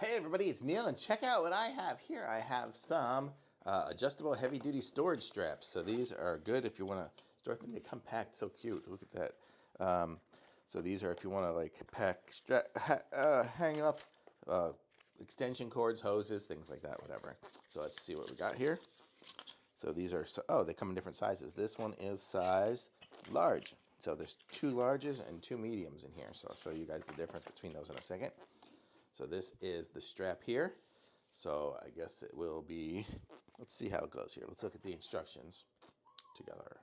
Hey everybody, it's Neil, and check out what I have here. I have some adjustable heavy-duty storage straps. So these are good if you want to store them. They come packed so cute. Look at that. So these are if you want to like pack, hang up extension cords, hoses, things like that, whatever. So let's see what we got here. So these are, oh, they come in different sizes. This one is size large. So there's two larges and two mediums in here. So I'll show you guys the difference between those in a second. So this is the strap here. So I guess it will be, let's see how it goes here. Let's look at the instructions together.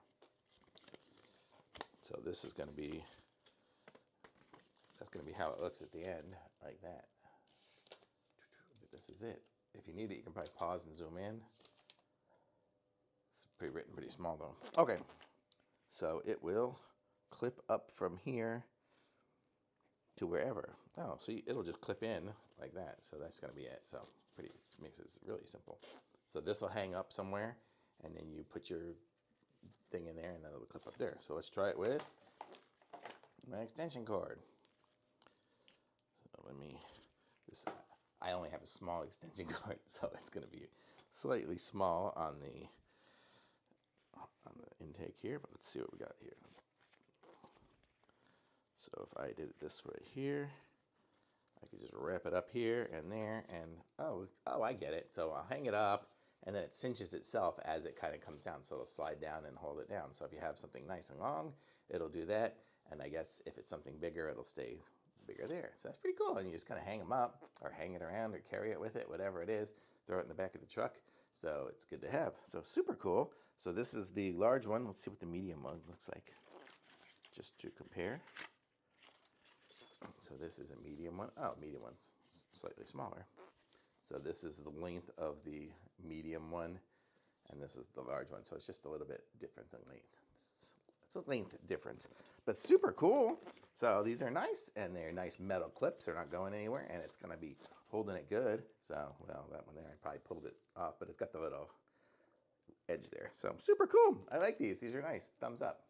So this is going to be, that's going to be how it looks at the end, like that. This is it. If you need it, you can probably pause and zoom in. It's written pretty small though. Okay, so it will clip up from here to wherever. Oh, so it'll just clip in like that. So that's going to be it. So pretty, makes it really simple. So this will hang up somewhere, and then you put your thing in there, and then it'll clip up there. So let's try it with my extension cord. So let me. I only have a small extension cord, so it's going to be slightly small on the intake here. But let's see what we got here. So if I did it this way here, I could just wrap it up here and there, and oh, I get it. So I'll hang it up, and then it cinches itself as it kind of comes down. So it'll slide down and hold it down. So if you have something nice and long, it'll do that. And I guess if it's something bigger, it'll stay bigger there. So that's pretty cool. And you just kind of hang them up, or hang it around, or carry it with it, whatever it is. Throw it in the back of the truck. So it's good to have. So super cool. So this is the large one. Let's see what the medium one looks like, just to compare. So this is a medium one. Oh, medium one's slightly smaller. So this is the length of the medium one, and this is the large one. So it's just a little bit different than length. It's a length difference, but super cool. So these are nice, and they're nice metal clips. They're not going anywhere, and it's going to be holding it good. So, well, that one there, I probably pulled it off, but it's got the little edge there. So super cool. I like these. These are nice. Thumbs up.